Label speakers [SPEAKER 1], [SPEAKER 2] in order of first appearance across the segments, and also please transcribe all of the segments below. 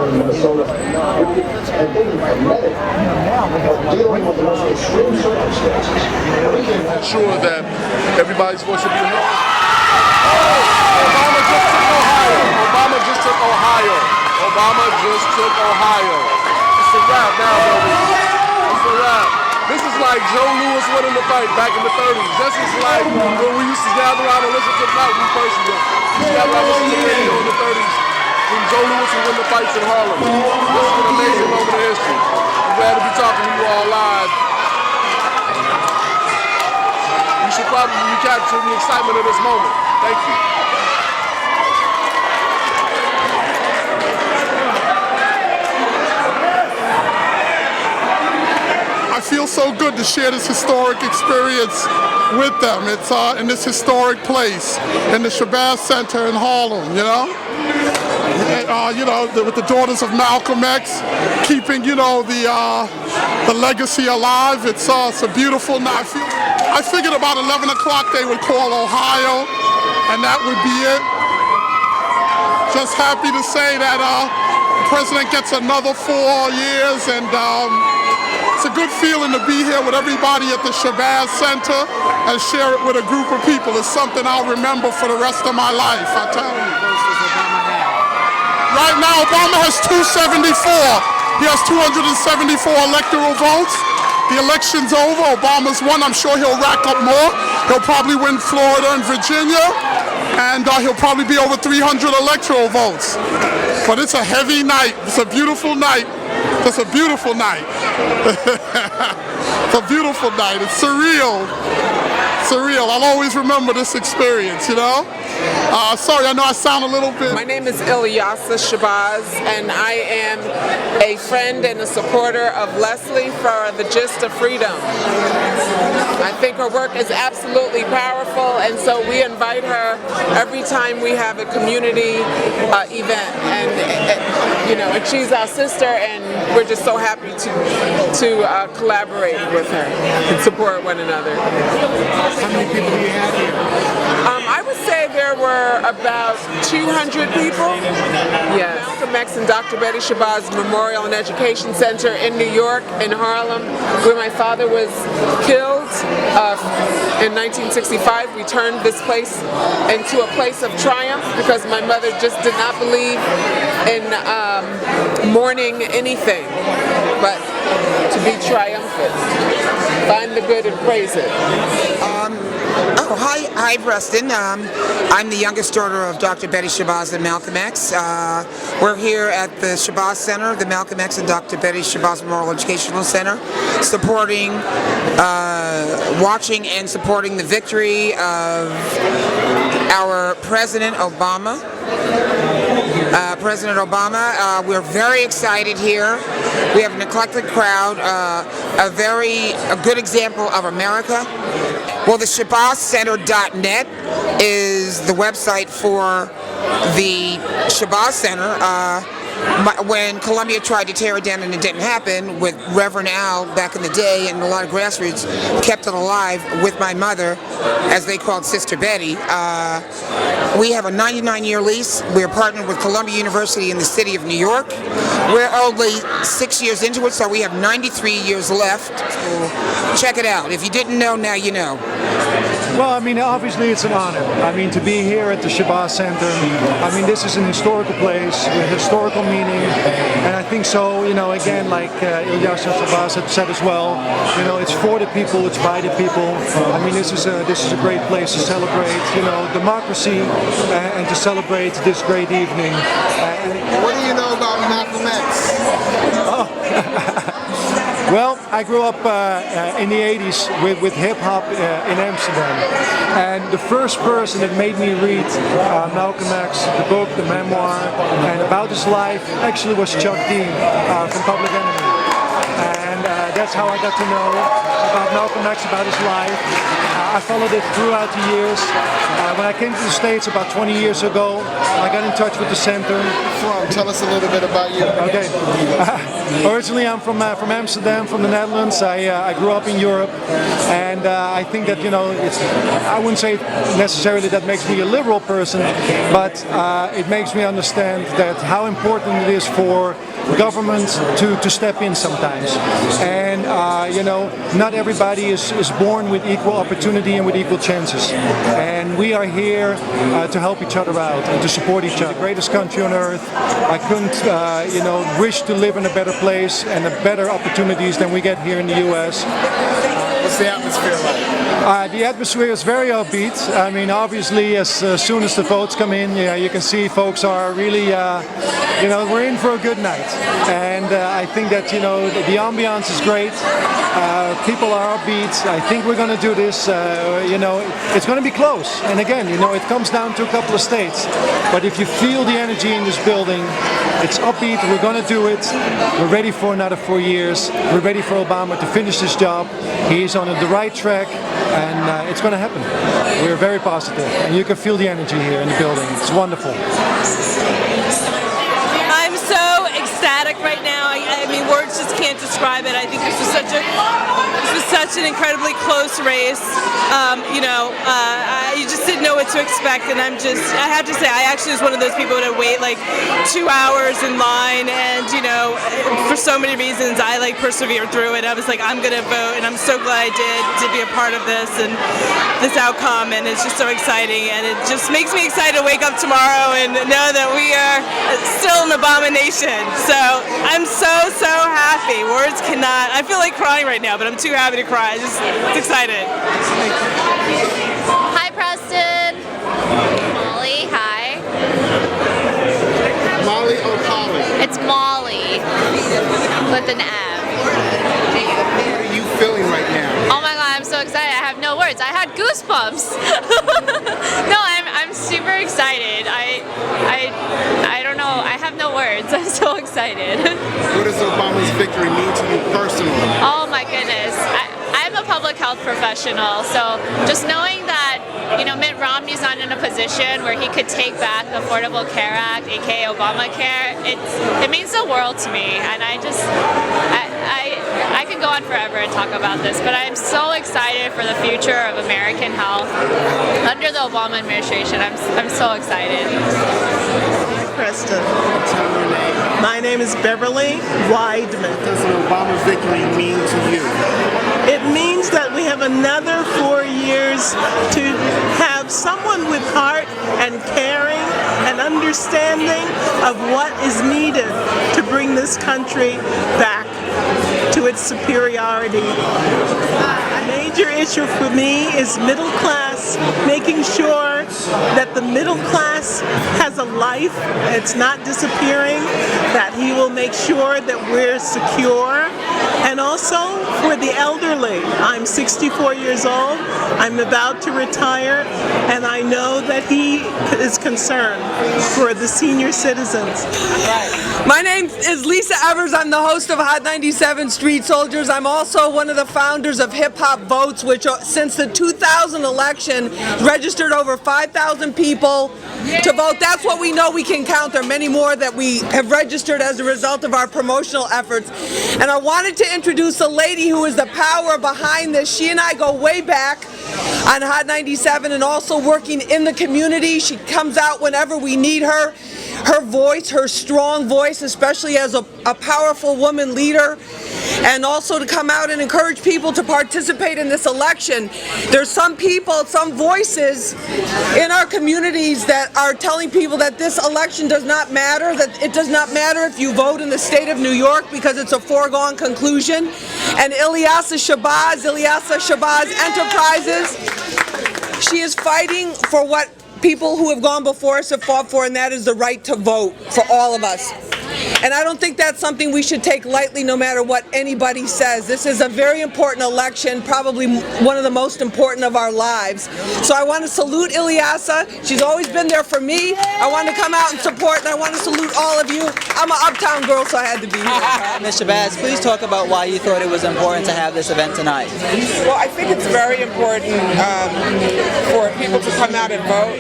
[SPEAKER 1] in Minnesota, and being a medic, dealing with the most extreme circumstances.
[SPEAKER 2] Ensure that everybody's voice will be heard. Obama just took Ohio. Obama just took Ohio. Obama just took Ohio. It's a wrap now, baby. It's a wrap. This is like Joe Louis winning the fight back in the 30s. This is like when we used to gather around and listen to not we personally. We used to gather around and listen to the radio in the 30s when Joe Louis would win the fights in Harlem. This is an amazing moment in history. I'm glad to be talking to you all live. You should probably capture the excitement of this moment. Thank you.
[SPEAKER 3] I feel so good to share this historic experience with them. It's in this historic place in the Shabazz Center in Harlem, you know? With the Daughters of Malcolm X, keeping, the legacy alive. It's a beautiful night. I figured about 11 o'clock they would call Ohio, and that would be it. Just happy to say that the president gets another 4 years, and it's a good feeling to be here with everybody at the Shabazz Center and share it with a group of people. It's something I'll remember for the rest of my life, I tell you. Right now, Obama has 274. He has 274 electoral votes. The election's over. Obama's won. I'm sure he'll rack up more. He'll probably win Florida and Virginia, and he'll probably be over 300 electoral votes. But it's a heavy night. It's a beautiful night. It's a beautiful night. It's a beautiful night. It's surreal. Surreal. I'll always remember this experience, Sorry, I know I sound a little bit...
[SPEAKER 4] My name is ILYASAH Shabazz, and I am a friend and a supporter of Leslie for the Gist of Freedom. I think her work is absolutely powerful, and so we invite her every time we have a community event. And she's our sister, and we're just so happy to collaborate with her and support one another.
[SPEAKER 5] How many people do you have here?
[SPEAKER 4] I would say there were about 200 people. Yes. Malcolm X and Dr. Betty Shabazz Memorial and Education Center in New York, in Harlem, where my father was killed in 1965. We turned this place into a place of triumph because my mother just did not believe in mourning anything, but to be triumphant. Find the good and praise it.
[SPEAKER 6] Hi, Preston. I'm the youngest daughter of Dr. Betty Shabazz and Malcolm X. We're here at the Shabazz Center, the Malcolm X and Dr. Betty Shabazz Memorial Educational Center, supporting, watching and supporting the victory of our President Obama. We're very excited here. We have an eclectic crowd, a good example of America. Well, the ShabazzCenter.net is the website for the Shabazz Center. When Columbia tried to tear it down and it didn't happen, with Reverend Al back in the day and a lot of grassroots kept it alive with my mother, as they called Sister Betty. We have a 99-year lease. We're partnered with Columbia University in the city of New York. We're only 6 years into it, so we have 93 years left. Check it out. If you didn't know, now you know.
[SPEAKER 5] Well, I mean, obviously it's an honor. I mean, to be here at the Shabazz Center, I mean, this is an historical place with historical meaning, and I think so, again, like ILYASAH Shabazz had said as well, it's for the people, it's by the people. I mean, this is a great place to celebrate, democracy and to celebrate this great evening.
[SPEAKER 3] What do you know about Malcolm X?
[SPEAKER 5] Well, I grew up in the 80s with hip-hop in Amsterdam, and the first person that made me read Malcolm X, the book, the memoir, and about his life actually was Chuck D from Public Enemy. And that's how I got to know about Malcolm X, about his life. I followed it throughout the years. When I came to the States about 20 years ago, I got in touch with the center.
[SPEAKER 7] Tell us a little bit about you.
[SPEAKER 5] Okay. Originally, I'm from Amsterdam, from the Netherlands. I grew up in Europe, and I think that, you know, I wouldn't say necessarily that makes me a liberal person, but it makes me understand that how important it is for government to step in sometimes. And you know, not everybody is born with equal opportunity and with equal chances. And we are here to help each other out and to support each other. The greatest country on earth. I couldn't, you know, wish to live in a better place and better opportunities than we get here in the U.S.
[SPEAKER 7] What's the atmosphere like?
[SPEAKER 5] The atmosphere is very upbeat. I mean, obviously, as soon as the votes come in, yeah, you can see folks are really, you know, we're in for a good night. And I think that, you know, the ambiance is great. People are upbeat. I think we're going to do this. You know, it's going to be close. And again, you know, it comes down to a couple of states. But if you feel the energy in this building, it's upbeat. We're going to do it. We're ready for another 4 years. We're ready for Obama to finish this job. He's on the right track, and it's going to happen. We're very positive, and you can feel the energy here in the building. It's wonderful.
[SPEAKER 8] I'm so ecstatic right now. I mean, words just can't describe it. I think this was such an incredibly close race. You know, you just didn't know what to expect, and I have to say, I actually was one of those people that would wait like 2 hours in line, and you know, for so many reasons, I like persevered through it. I was like, I'm gonna vote, and I'm so glad I did to be a part of this and this outcome, and it's just so exciting, and it just makes me excited to wake up tomorrow and know that we are still an Obama nation. So I'm so happy. Words cannot. I feel like crying right now, but I'm too happy to cry. It's excited.
[SPEAKER 9] Hi, Preston. Molly, hi.
[SPEAKER 7] Molly or Polly?
[SPEAKER 9] It's Molly with an M.
[SPEAKER 7] What are you feeling right now?
[SPEAKER 9] Oh my God, I'm so excited. I have no words. I had goosebumps. No, I'm super excited. I don't know. I have no words. I'm so excited.
[SPEAKER 7] What does Obama's victory mean to you personally?
[SPEAKER 9] Oh my goodness. I'm a public health professional, so just knowing that, you know, Mitt Romney's not in a position where he could take back the Affordable Care Act, aka Obamacare, it means the world to me, and I could go on forever and talk about this, but I'm so excited for the future of American health under the Obama administration. I'm so excited.
[SPEAKER 10] Preston. My name is Beverly Weidman.
[SPEAKER 7] What does an Obama victory mean to you?
[SPEAKER 10] It means that we have another 4 years to have someone with heart and caring and understanding of what is needed to bring this country back to its superiority. A major issue for me is middle class, making sure that the middle class has a life, it's not disappearing, that he will make sure that we're secure, and also for the elderly. I'm 64 years old, I'm about to retire, and I know that he is concerned for the senior citizens.
[SPEAKER 11] My name is Lisa Evers. I'm the host of Hot 97 Street Soldiers. I'm also one of the founders of Hip Hop Votes, which since the 2000 election registered over 5,000 people to vote. That's what we know we can count. There are many more that we have registered as a result of our promotional efforts. And I wanted to introduce a lady who is the power behind this. She and I go way back on Hot 97 and also working in the community. She comes out whenever we need her. Her voice, her strong voice, especially as a powerful woman leader, and also to come out and encourage people to participate in this election. There's some people, some voices in our communities that are telling people that this election does not matter, that it does not matter if you vote in the state of New York because it's a foregone conclusion. And ILYASAH Shabazz Enterprises, she is fighting for what people who have gone before us have fought for, and that is the right to vote for all of us. And I don't think that's something we should take lightly no matter what anybody says. This is a very important election, probably one of the most important of our lives. So I want to salute ILYASAH. She's always been there for me. I want to come out and support, and I want to salute all of you. I'm an uptown girl, so I had to be here.
[SPEAKER 12] Ms. Shabazz, please talk about why you thought it was important to have this event tonight.
[SPEAKER 4] Well, I think it's very important for people to come out and vote.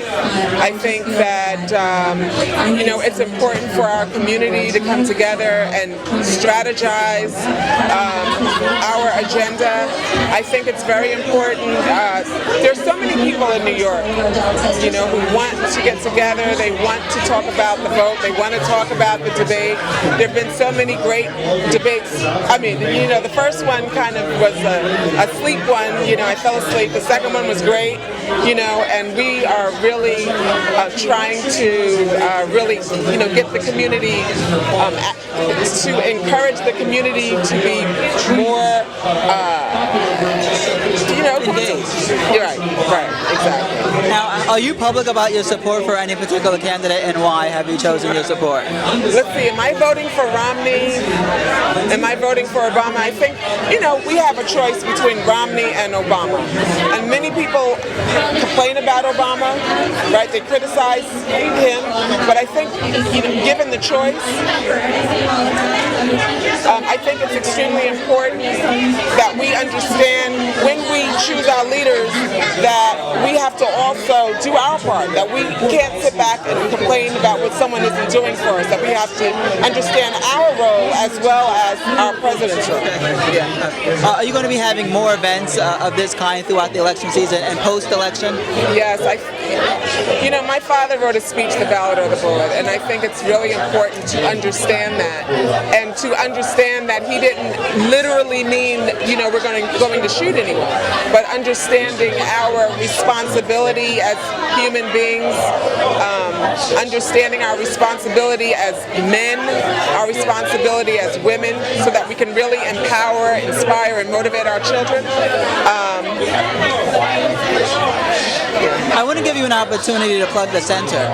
[SPEAKER 4] I think that it's important for our community to come together and strategize our agenda. I think it's very important. There's so many people in New York, who want to get together. They want to talk about the vote. They want to talk about the debate. There have been so many great debates. I mean, the first one kind of was a sleep one. I fell asleep. The second one was great. And we are really trying to really, get the community to encourage the community to be more, You're right, exactly.
[SPEAKER 12] Now, are you public about your support for any particular candidate, and why have you chosen your support?
[SPEAKER 4] Let's see, am I voting for Romney? Am I voting for Obama? I think, we have a choice between Romney and Obama. And many people complain about Obama, right? They criticize him. But I think, given the choice, I think it's extremely important that we understand when we choose our leaders that we have to also do our part, that we can't sit back and complain about what someone isn't doing for us, that we have to understand our role as well as our president's role.
[SPEAKER 12] Are you going to be having more events of this kind throughout the election season and post-election?
[SPEAKER 4] Yes, my father wrote a speech, The Ballot or the Bullet, and I think it's really important to understand that, and to understand that he didn't literally mean, we're going to shoot anyone, but understanding our responsibility as human beings, understanding our responsibility as men, our responsibility as women, so that we can really empower, inspire, and motivate our children.
[SPEAKER 12] I want to give you an opportunity to plug the center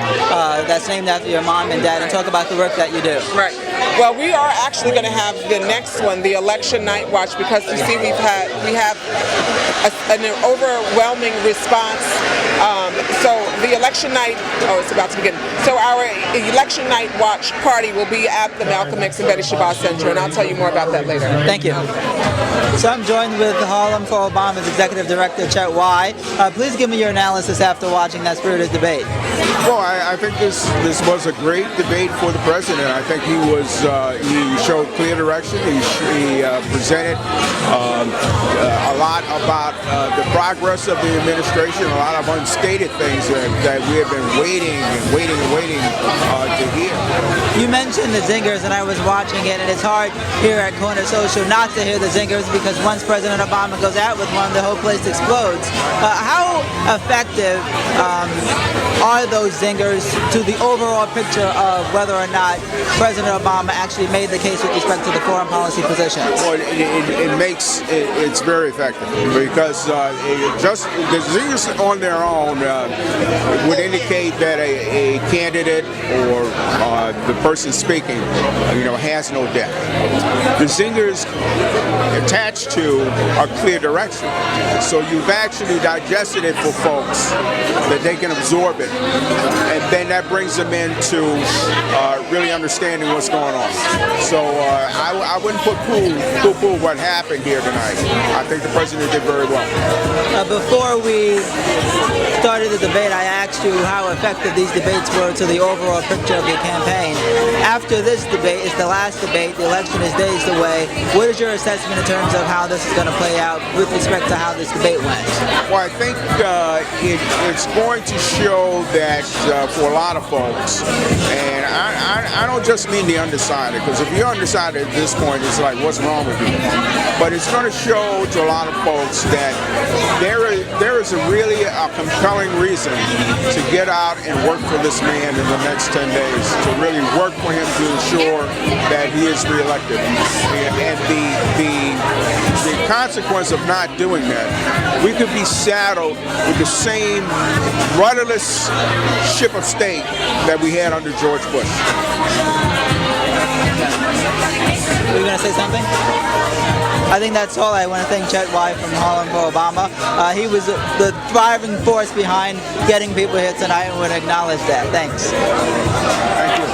[SPEAKER 12] that's named after your mom and dad and talk about the work that you do.
[SPEAKER 4] Right. Well, we are actually going to have the next one, the Election Night Watch, because you see we have an overwhelming response. So the election night, it's about to begin. So our Election Night Watch party will be at the Malcolm X and Betty Shabazz Center, and I'll tell you more about that later.
[SPEAKER 12] Thank you. So I'm joined with Harlem for Obama's Executive Director, Chet Y. Please give me your analysis after watching that spirited debate.
[SPEAKER 13] Well, I think this was a great debate for the president. I think he showed clear direction. He presented a lot about the progress of the administration, a lot of unstated things that we have been waiting to hear.
[SPEAKER 12] You mentioned the zingers, and I was watching it, and it's hard here at Corner Social not to hear the zingers because once President Obama goes out with one, the whole place explodes. How effective are those zingers to the overall picture of whether or not President Obama actually made the case with respect to the foreign policy positions?
[SPEAKER 13] Well, it's very effective because just the zingers on their own would indicate that a candidate or the person speaking, has no depth. The zingers attached to a clear direction, so you've actually digested it for folks that they can absorb it, and then that brings them into really understanding what's going on. So I wouldn't poo-poo what happened here tonight. I think the president did very well.
[SPEAKER 12] Before we started the debate, I asked you how effective these debates were to the overall picture of the campaign. After this debate is the last debate, the election is days away. What is your assessment in terms of how this is going to play out with respect to how this debate went?
[SPEAKER 13] Well, I think it's going to show that for a lot of folks, and I don't just mean the undecided, because if you're undecided at this point, it's like, what's wrong with you? But it's going to show to a lot of folks that there is really a compelling reason to get out and work for this man in the next 10 days, to really work for him to ensure that he is reelected. And the consequence of not doing that, we could be saddled with the same rudderless ship of state that we had under George Bush.
[SPEAKER 12] Were you going to say something? I think that's all. I want to thank Chet Y from Harlem for Obama. He was the driving force behind getting people here tonight, and would acknowledge that. Thanks.
[SPEAKER 13] Thank you.